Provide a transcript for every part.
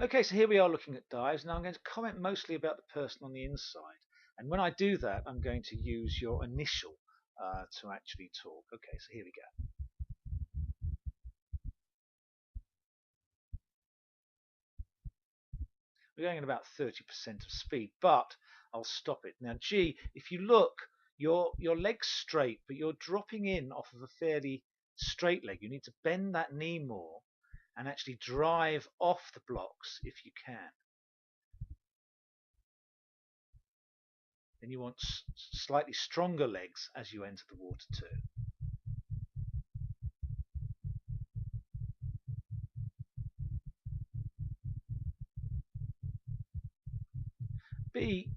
Okay, so here we are looking at dives. Now I'm going to comment mostly about the person on the inside. And when I do that, I'm going to use your initial to actually talk. Okay, so here we go. We're going at about 30% of speed, but I'll stop it. Now, G, if you look, your leg's straight, but you're dropping in off of a fairly straight leg. You need to bend that knee more and actually drive off the blocks if you can. Then you want slightly stronger legs as you enter the water too. B,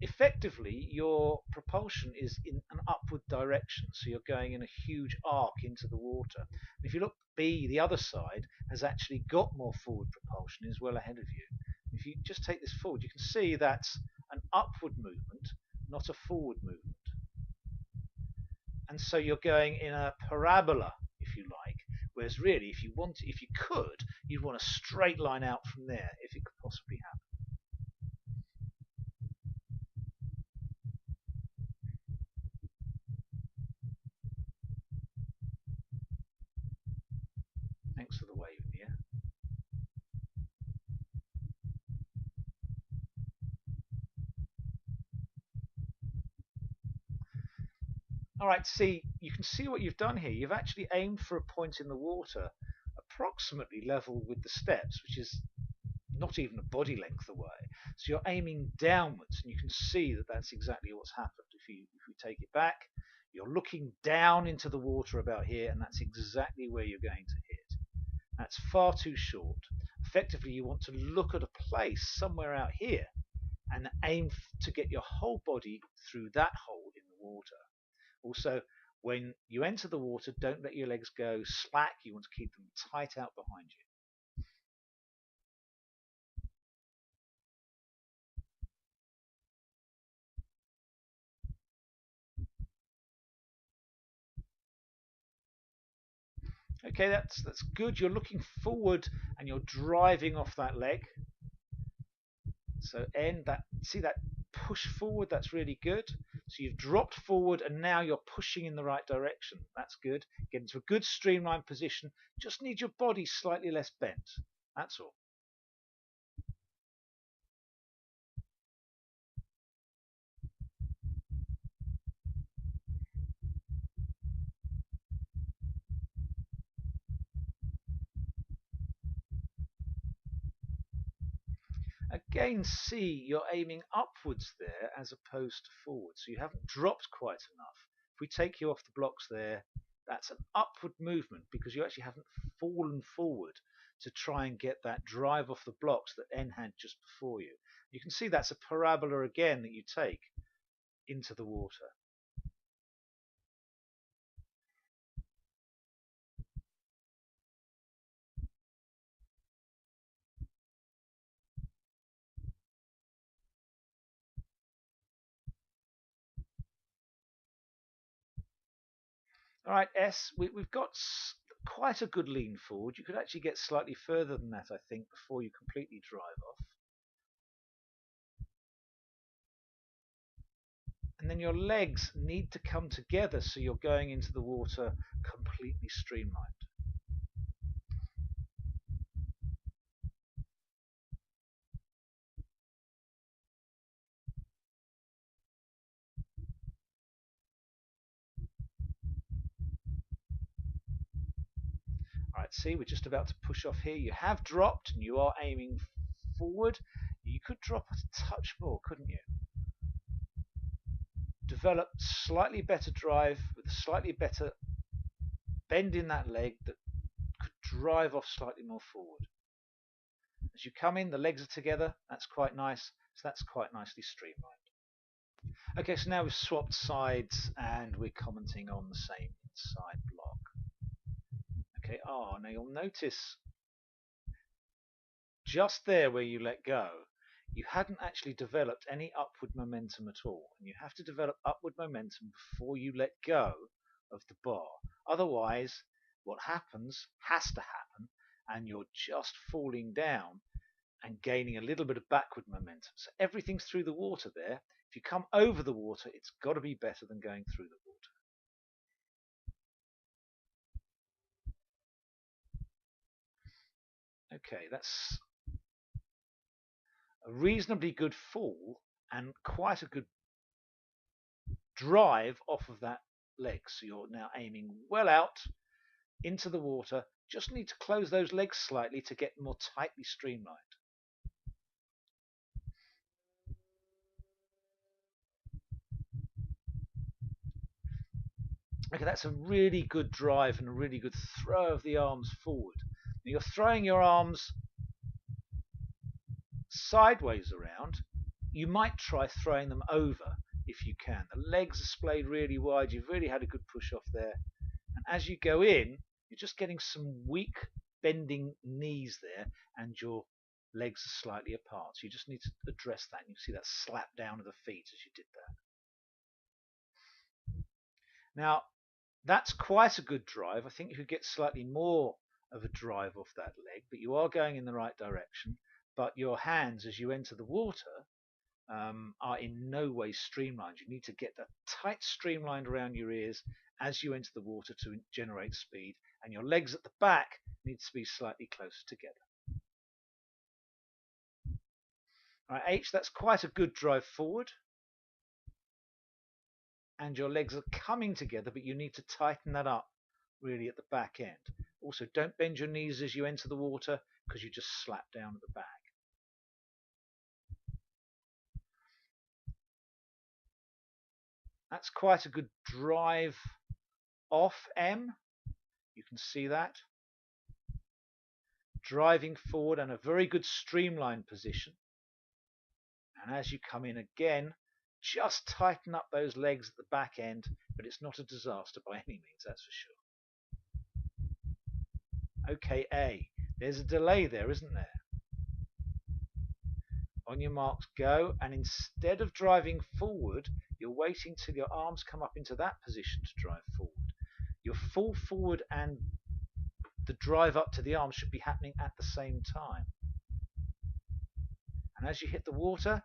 effectively your propulsion is in an upward direction, so you're going in a huge arc into the water. And if you look, B, the other side, has actually got more forward propulsion, is well ahead of you. If you just take this forward, you can see that's an upward movement, not a forward movement. And so you're going in a parabola, if you like, whereas really, if you could, you'd want a straight line out from there, if it could possibly happen. Thanks for the wave, Mia. Alright, see, you can see what you've done here. You've actually aimed for a point in the water approximately level with the steps, which is not even a body length away. So you're aiming downwards, and you can see that that's exactly what's happened. If we take it back, you're looking down into the water about here, and that's exactly where you're going to hit. That's far too short. Effectively, you want to look at a place somewhere out here and aim to get your whole body through that hole in the water. Also, when you enter the water, don't let your legs go slack. You want to keep them tight out behind you. Okay, that's good. You're looking forward and you're driving off that leg. So end that. See that push forward? That's really good. So you've dropped forward and now you're pushing in the right direction. That's good. Get into a good streamlined position. Just need your body slightly less bent. That's all. Again, see, you're aiming upwards there as opposed to forward, so you haven't dropped quite enough. If we take you off the blocks there, that's an upward movement because you actually haven't fallen forward to try and get that drive off the blocks that N had just before you. You can see that's a parabola again that you take into the water. All right, S, we've got quite a good lean forward. You could actually get slightly further than that, I think, before you completely drive off. And then your legs need to come together so you're going into the water completely streamlined. Alright, see, we're just about to push off here. You have dropped and you are aiming forward. You could drop a touch more, couldn't you? Develop slightly better drive with a slightly better bend in that leg that could drive off slightly more forward. As you come in, the legs are together. That's quite nice. So that's quite nicely streamlined. Okay, so now we've swapped sides and we're commenting on the same inside block. Okay, now you'll notice just there where you let go, you hadn't actually developed any upward momentum at all. And you have to develop upward momentum before you let go of the bar. Otherwise, what happens has to happen, and you're just falling down and gaining a little bit of backward momentum. So everything's through the water there. If you come over the water, it's got to be better than going through the water. Okay, that's a reasonably good fall and quite a good drive off of that leg. So you're now aiming well out into the water. Just need to close those legs slightly to get more tightly streamlined. Okay, that's a really good drive and a really good throw of the arms forward. Now you're throwing your arms sideways around. You might try throwing them over if you can. The legs are splayed really wide. You've really had a good push off there. And as you go in, you're just getting some weak bending knees there, and your legs are slightly apart. So you just need to address that. You see that slap down of the feet as you did that. Now, that's quite a good drive. I think you could get slightly more of a drive off that leg, but you are going in the right direction. But your hands, as you enter the water, are in no way streamlined. You need to get that tight streamlined around your ears as you enter the water to generate speed, and your legs at the back need to be slightly closer together. All right, H, that's quite a good drive forward, and your legs are coming together, but you need to tighten that up really at the back end. Also, don't bend your knees as you enter the water because you just slap down at the back. That's quite a good drive off M. You can see that. Driving forward and a very good streamlined position. And as you come in again, just tighten up those legs at the back end, but it's not a disaster by any means, that's for sure. Okay, A. There's a delay there, isn't there? On your marks, go, and instead of driving forward, you're waiting till your arms come up into that position to drive forward. Your fall forward and the drive up to the arms should be happening at the same time. And as you hit the water,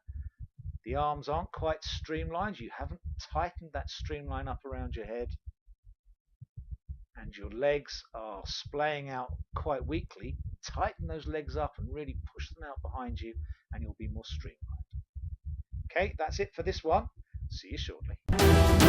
the arms aren't quite streamlined. You haven't tightened that streamline up around your head. And your legs are splaying out quite weakly. Tighten those legs up and really push them out behind you, and you'll be more streamlined. Okay, that's it for this one. See you shortly.